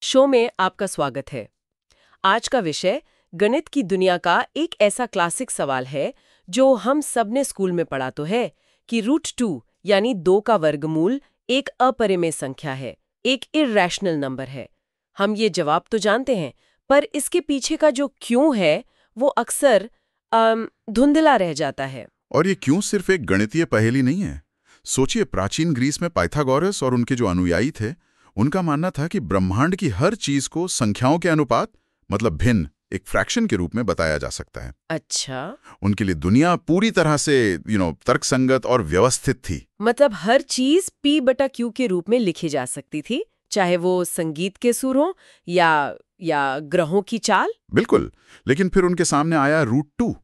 Show में आपका स्वागत है। आज का विषय गणित की दुनिया का एक ऐसा क्लासिक सवाल है जो हम सब ने स्कूल में पढ़ा तो है कि √2 यानी 2 का वर्गमूल एक अपरिमेय संख्या है, एक इर्रेशनल नंबर है। हम ये जवाब तो जानते हैं, पर इसके पीछे का जो क्यों है वो अक्सर धुंधला रह जाता है। और ये क्यों सिर्फ एक गणितीय पहेली नहीं है। सोचिए, प्राचीन ग्रीस में पाइथागोरस और उनके जो अनुयायी थे, उनका मानना था कि ब्रह्मांड की हर चीज को संख्याओं के अनुपात मतलब भिन्न एक फ्रैक्शन के रूप में बताया जा सकता है। अच्छा, उनके लिए दुनिया पूरी तरह से तर्कसंगत और व्यवस्थित थी। मतलब हर चीज P/Q के रूप में लिखी जा सकती थी, चाहे वो संगीत के सुर हो या ग्रहों की चाल। बिल्कुल। लेकिन फिर उनके सामने आया √2।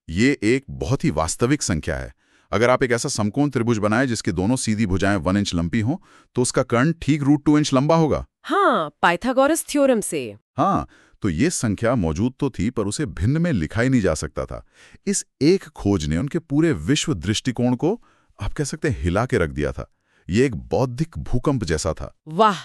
ये एक बहुत ही वास्तविक संख्या है। अगर आप एक ऐसा समकोण त्रिभुज बनाए जिसकी दोनों सीधी भुजाएं 1 इंच लंबी हों, तो उसका कर्ण ठीक √2 इंच लंबा होगा। हाँ, पाइथागोरस थ्योरम से। हाँ, तो ये संख्या मौजूद तो थी, पर उसे भिन्न में लिखा ही नहीं जा सकता था। इस एक खोज ने उनके पूरे विश्व दृष्टिकोण को, आप कह सकते हैं, हिला के रख दिया था। ये एक बौद्धिक भूकंप जैसा था। वाह,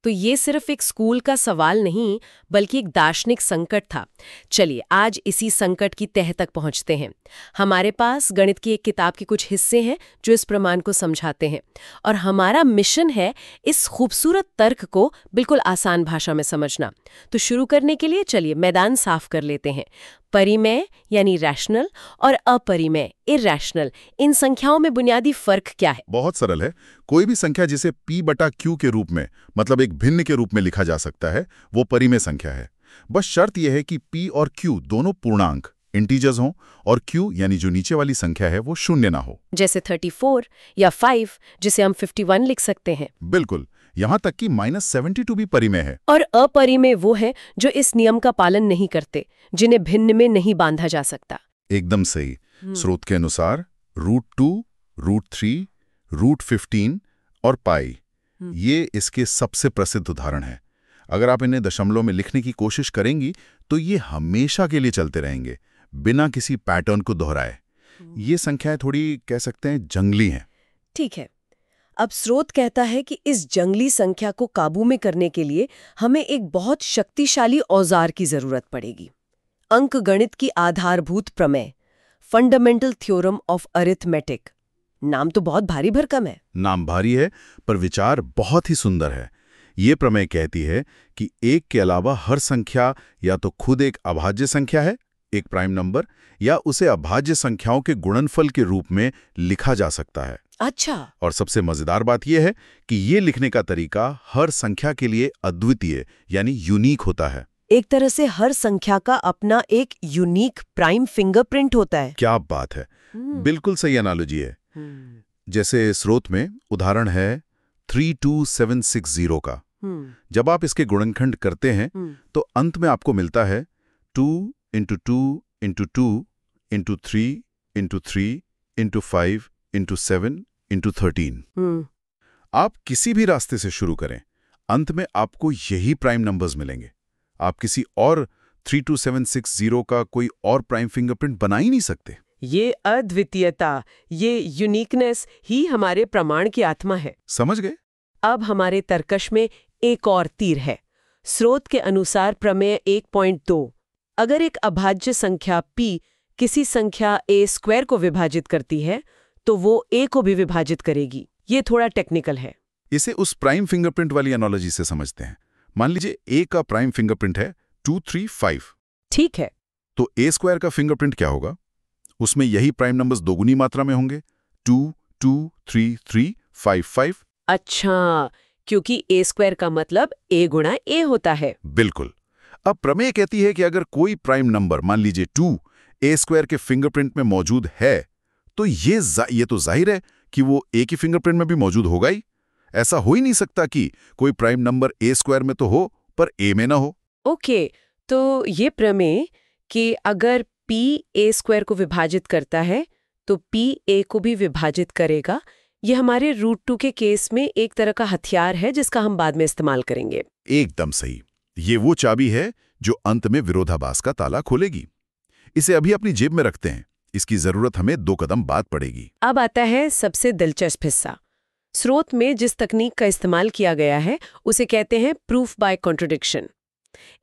तो ये सिर्फ एक स्कूल का सवाल नहीं बल्कि एक दार्शनिक संकट था। चलिए आज इसी संकट की तह तक पहुंचते हैं। हमारे पास गणित की एक किताब के कुछ हिस्से हैं जो इस प्रमाण को समझाते हैं, और हमारा मिशन है इस खूबसूरत तर्क को बिल्कुल आसान भाषा में समझना। तो शुरू करने के लिए चलिए मैदान साफ कर लेते हैं। परिमेय यानी रैशनल और अपरिमेय इरैशनल, इन संख्याओं में बुनियादी फर्क क्या है? बहुत सरल है। कोई भी संख्या जिसे P/Q के रूप में मतलब एक भिन्न के रूप में लिखा जा सकता है, वो परिमेय संख्या है। बस शर्त यह है कि P और Q दोनों पूर्णांक इंटीजर्स हों और Q यानी जो नीचे वाली संख्या है वो शून्य ना हो। जैसे 34 या 5 जिसे हम 51 लिख सकते हैं। बिल्कुल। यहाँ तक कि -72 भी परिमेय है। और अपरिमेय वो है जो इस नियम का पालन नहीं करते, जिन्हें भिन्न में नहीं बांधा जा सकता। एकदम सही। स्रोत के अनुसार √2, √3, √15 और पाई, ये इसके सबसे प्रसिद्ध उदाहरण हैं। अगर आप इन्हें दशमलव में लिखने की कोशिश करेंगी तो ये हमेशा के लिए चलते रहेंगे, बिना किसी पैटर्न को दोहराए। ये संख्याएं थोड़ी, कह सकते हैं, जंगली हैं। ठीक है। अब स्रोत कहता है कि इस जंगली संख्या को काबू में करने के लिए हमें एक बहुत शक्तिशाली औजार की जरूरत पड़ेगी। अंकगणित की आधारभूत प्रमेय, फंडामेंटल थ्योरम ऑफ अरिथमेटिक। नाम तो बहुत भारी भरकम है। नाम भारी है, पर विचार बहुत ही सुंदर है। ये प्रमेय कहती है कि एक के अलावा हर संख्या या तो खुद एक अभाज्य संख्या है, एक प्राइम नंबर, या उसे अभाज्य संख्याओं के गुणनफल के रूप में लिखा जा सकता है। अच्छा। और सबसे मजेदार बात यह है कि ये लिखने का तरीका हर संख्या के लिए अद्वितीय यानी यूनिक होता है। एक तरह से हर संख्या का अपना एक यूनिक प्राइम फिंगरप्रिंट होता है। क्या बात है। बिल्कुल सही एनालॉजी है। जैसे स्रोत में उदाहरण है 32760 का। जब आप इसके गुणनखंड करते हैं तो अंत में आपको मिलता है 2 × 2 × 2 × 3 × 3 × 5 × 7 × 13। आप किसी भी रास्ते से शुरू करें, अंत में आपको यही प्राइम नंबर्स मिलेंगे। आप किसी और 32760 का कोई और प्राइम फिंगरप्रिंट बना ही नहीं सकते। ये अद्वितीयता, ये यूनिकनेस ही हमारे प्रमाण की आत्मा है। समझ गए? अब हमारे तर्कश में एक और तीर है। स्रोत के अनुसार प्रमेय 1.2, अगर एक अभाज्य संख्या p किसी संख्या a² को विभाजित करती है तो वो a को भी विभाजित करेगी। ये थोड़ा टेक्निकल है। इसे उस प्राइम फिंगरप्रिंट वाली एनालॉजी से समझते हैं। मान लीजिए a का प्राइम फिंगरप्रिंट है 235। ठीक है। तो a² का फिंगरप्रिंट क्या होगा? उसमें यही प्राइम नंबर्स दोगुनी मात्रा में होंगे, 2 2 3 3 5 5। अच्छा, क्योंकि a² का मतलब a गुणा a होता है। बिल्कुल। अब प्रमेय कहती है कि अगर कोई प्राइम नंबर, मान लीजिए 2, a² के फिंगरप्रिंट में मौजूद है, तो ये तो जाहिर है कि वो a की फिंगरप्रिंट में भी मौजूद होगा ही। ऐसा हो ही नहीं सकता कि कोई प्राइम नंबर a² में तो हो पर a में ना हो। ओके, तो ये प्रमेय कि अगर p a² को विभाजित करता है तो p a को भी विभाजित करेगा, ये हमारे √2 के केस में एक तरह का हथियार है जिसका हम बाद में इस्तेमाल करेंगे। एकदम सही। ये वो चाबी है जो अंत में विरोधाभास का ताला खोलेगी। इसे अभी अपनी जेब में रखते हैं, इसकी जरूरत हमें 2 कदम बाद पड़ेगी। अब आता है सबसे दिलचस्प हिस्सा। स्रोत में जिस तकनीक का इस्तेमाल किया गया है उसे कहते हैं प्रूफ बाय कॉन्ट्रडिक्शन।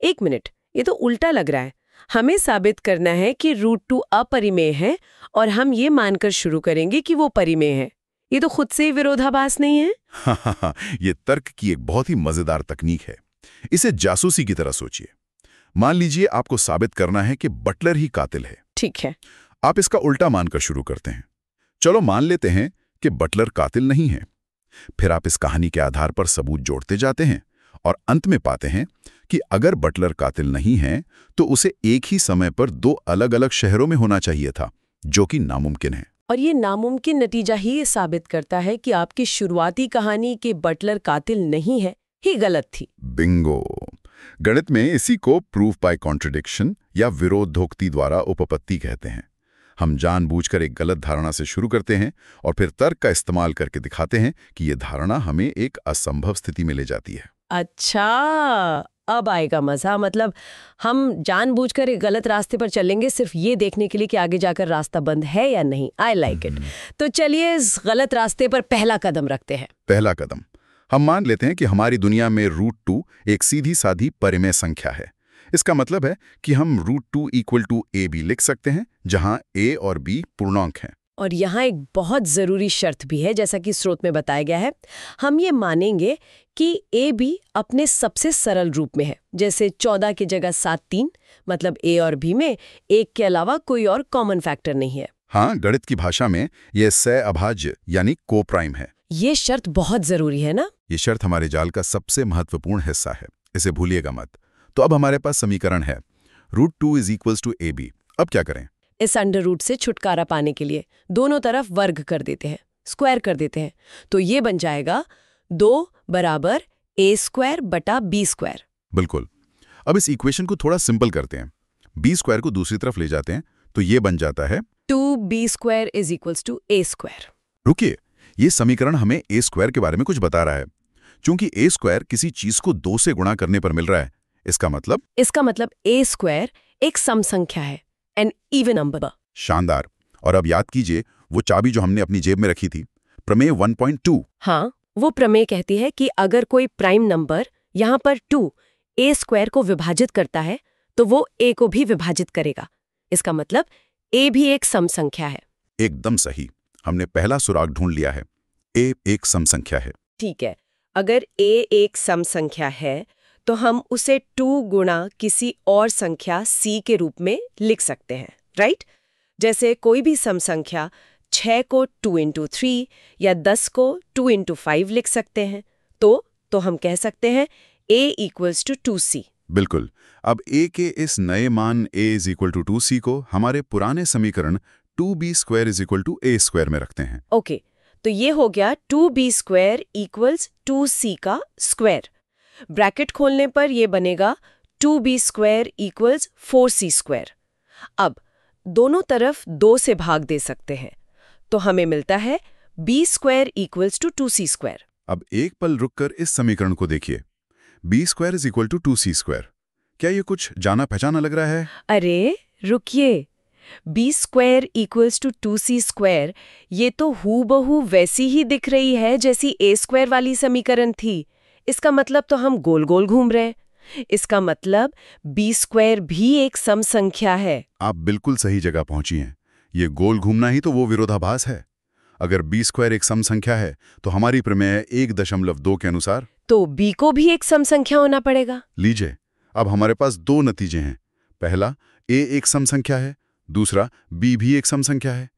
एक मिनट, ये तो उल्टा लग रहा है। हमें साबित करना है कि √2 अपरिमेय है और हम ये मानकर शुरू करेंगे कि वो परिमेय है। ये तो खुद से ही विरोधाभास नहीं है? हाँ, ये तर्क की एक बहुत ही मजेदार तकनीक है। इसे जासूसी की तरह सोचिए। मान लीजिए आपको साबित करना है कि बटलर ही कातिल है। ठीक है। आप इसका उल्टा मानकर शुरू करते हैं। चलो मान लेते हैं कि बटलर कातिल नहीं है। फिर आप इस कहानी के आधार पर सबूत जोड़ते जाते हैं और अंत में पाते हैं कि अगर बटलर कातिल नहीं है तो उसे एक ही समय पर 2 अलग-अलग शहरों में होना चाहिए था, जो कि नामुमकिन है। और ये नामुमकिन नतीजा ही ये साबित करता है कि आपकी शुरुआती कहानी कि बटलर कातिल नहीं है ही गलत थी। बिंगो। गणित में इसी को प्रूफ बाय कॉन्ट्रडिक्शन या विरोधोक्ति द्वारा उपपत्ति कहते हैं। हम जानबूझकर एक गलत धारणा से शुरू करते हैं और फिर तर्क का इस्तेमाल करके दिखाते हैं कि ये धारणा हमें एक असंभव स्थिति में ले जाती है। अच्छा, अब आएगा मजा। मतलब हम जानबूझकर एक गलत रास्ते पर चलेंगे सिर्फ ये देखने के लिए कि आगे जाकर रास्ता बंद है या नहीं। I like it. तो चलिए इस गलत रास्ते पर पहला कदम रखते हैं। पहला कदम, हम मान लेते हैं कि हमारी दुनिया में √2 एक सीधी साधी परिमेय संख्या है। इसका मतलब है कि हम √2 = AB लिख सकते हैं, जहां A और B पूर्णांक हैं। और यहाँ एक बहुत ज़रूरी शर्त भी है, जैसा कि स्रोत में बताया गया है। हम ये मानेंगे कि AB अपने सबसे सरल रूप में है, जैसे 14 की जगह 7 3, मतलब A और B में एक के अलावा कोई और कॉमन फैक्टर नहीं है। हाँ, गणित की भाषा में यह सह-अभाज्य यानी कोप्राइम है। ये शर्त बहुत ज़रूरी है ना? ये शर्त हमारे जाल का सबसे महत्वपूर्ण हिस्सा है, इसे भूलिएगा मत। तो अब हमारे पास समीकरण है √2 = AB। अब क्या करें? इस अंडर रूट से छुटकारा पाने के लिए दोनों तरफ वर्ग कर देते हैं, स्क्वायर कर देते हैं। तो ये बन जाएगा 2 = A² बटा B²। बिल्कुल। अब इस इक्वेशन को थोड़ा सिंपल करते हैं। B² को दूसरी तरफ ले जाते हैं तो ये बन जाता है 2B² = A²। रुकिए, ये समीकरण हमें A² के बारे में कुछ बता रहा है। चूंकि A² किसी चीज को 2 से गुणा करने पर मिल रहा है, इसका मतलब A² एक सम संख्या है, एन इवन नंबर। शानदार। और अब याद कीजिए वो चाबी जो हमने अपनी जेब में रखी थी, प्रमेय 1.2। हाँ, वो प्रमेय कहती है कि अगर कोई प्राइम नंबर यहाँ पर 2 A² को विभाजित करता है तो वो A को भी विभाजित करेगा। इसका मतलब A भी एक सम संख्या है। एकदम सही, हमने पहला सुराग ढूंढ लिया है। A एक सम संख्या है। ठीक है, अगर A एक सम संख्या है तो हम उसे 2 गुणा किसी और संख्या C के रूप में लिख सकते हैं, राइट? जैसे कोई भी सम संख्या 6 को 2 × 3 या 10 को 2 × 5 लिख सकते हैं। तो हम कह सकते हैं A = 2C। बिल्कुल। अब A के इस नए मान A = 2C को हमारे पुराने समीकरण 2B² = A² में रखते हैं। ओके, तो ये हो गया 2B² = 2C का स्क्वायर। ब्रैकेट खोलने पर ये बनेगा 2B² = 4C²। अब दोनों तरफ 2 से भाग दे सकते हैं, तो हमें मिलता है B² = 2C²। अब एक पल रुककर इस समीकरण को देखिए। B² = 2C²। क्या ये कुछ जाना पहचाना लग रहा है? अरे रुकिए, B² = 2C², ये तो हूबहू वैसी ही दिख रही है जैसी A² वाली समीकरण थी। इसका मतलब तो हम गोल गोल घूम रहे हैं। इसका मतलब B² भी एक सम संख्या है। आप बिल्कुल सही जगह पहुंची हैं। ये गोल घूमना ही तो वो विरोधाभास है। अगर B² एक सम संख्या है तो हमारी प्रमेय 1.2 के अनुसार तो B को भी एक सम संख्या होना पड़ेगा। लीजिए, अब हमारे पास 2 नतीजे हैं। पहला, A एक सम संख्या है, दूसरा B भी एक सम संख्या है।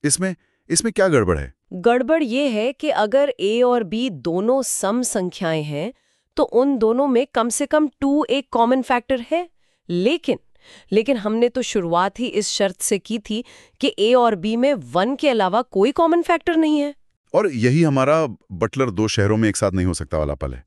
इसमें क्या गड़बड़ है? गड़बड़ ये है कि अगर A और B दोनों सम संख्याएं हैं तो उन दोनों में कम से कम 2 एक कॉमन फैक्टर है। लेकिन हमने तो शुरुआत ही इस शर्त से की थी कि A और B में 1 के अलावा कोई कॉमन फैक्टर नहीं है। और यही हमारा बटलर 2 शहरों में एक साथ नहीं हो सकता वाला पल है।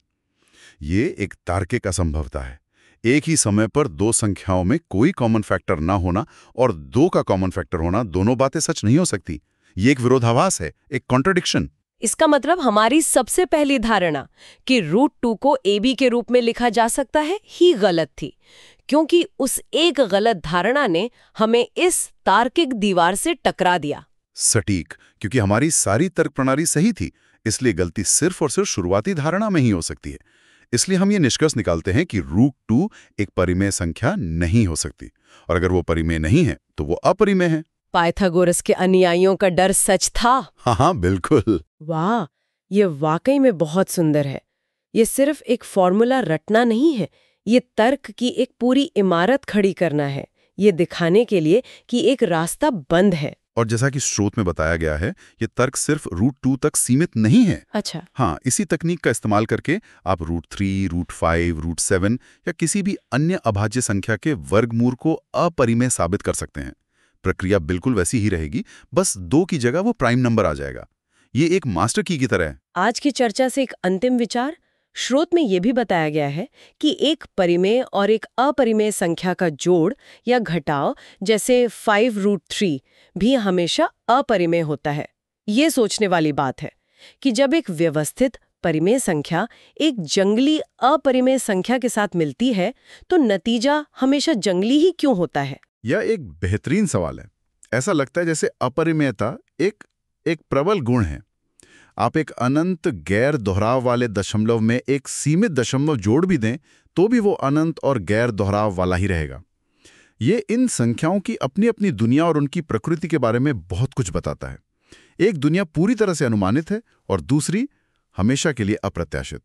ये एक तार्किक असंभवता है। एक ही समय पर 2 संख्याओं में कोई कॉमन फैक्टर ना होना और 2 का कॉमन फैक्टर होना, दोनों बातें सच नहीं हो सकती। ये एक विरोधाभास है, एक कॉन्ट्रडिक्शन। इसका मतलब हमारी सबसे पहली धारणा कि √2 को AB के रूप में लिखा जा सकता है ही गलत थी, क्योंकि उस एक गलत धारणा ने हमें इस तार्किक दीवार से टकरा दिया। सटीक, क्योंकि हमारी सारी तर्क प्रणाली सही थी। इसलिए गलती सिर्फ और सिर्फ शुरुआती धारणा में ही हो सकती है। इसलिए हम ये निष्कर्ष निकालते हैं कि √2 एक परिमेय संख्या नहीं हो सकती, और अगर वो परिमेय नहीं है तो वो अपरिमेय है। पाइथागोरस के अनुयायियों का डर सच था। हाँ, बिल्कुल। वाह, ये वाकई में बहुत सुंदर है। ये सिर्फ एक फॉर्मूला रटना नहीं है, ये तर्क की एक पूरी इमारत खड़ी करना है, ये दिखाने के लिए कि एक रास्ता बंद है। और जैसा कि स्रोत में बताया गया है, ये तर्क सिर्फ √2 तक सीमित नहीं है। अच्छा। हाँ, इसी तकनीक का इस्तेमाल करके आप √3, √5, √7 या किसी भी अन्य अभाज्य संख्या के वर्गमूल को अपरिमेय साबित कर सकते हैं। प्रक्रिया बिल्कुल वैसी ही रहेगी, बस 2 की जगह वो प्राइम नंबर आ जाएगा। ये एक मास्टर की तरह है। आज की चर्चा से एक अंतिम विचार। स्रोत में यह भी बताया गया है कि एक परिमेय और एक अपरिमेय संख्या का जोड़ या घटाव, जैसे 5√3, भी हमेशा अपरिमेय होता है। ये सोचने वाली बात है कि जब एक व्यवस्थित परिमेय संख्या एक जंगली अपरिमेय संख्या के साथ मिलती है तो नतीजा हमेशा जंगली ही क्यों होता है? यह एक बेहतरीन सवाल है। ऐसा लगता है जैसे अपरिमेयता एक प्रबल गुण है। आप एक अनंत गैर दोहराव वाले दशमलव में एक सीमित दशमलव जोड़ भी दें तो भी वो अनंत और गैर दोहराव वाला ही रहेगा। ये इन संख्याओं की अपनी अपनी दुनिया और उनकी प्रकृति के बारे में बहुत कुछ बताता है। एक दुनिया पूरी तरह से अनुमानित है और दूसरी हमेशा के लिए अप्रत्याशित।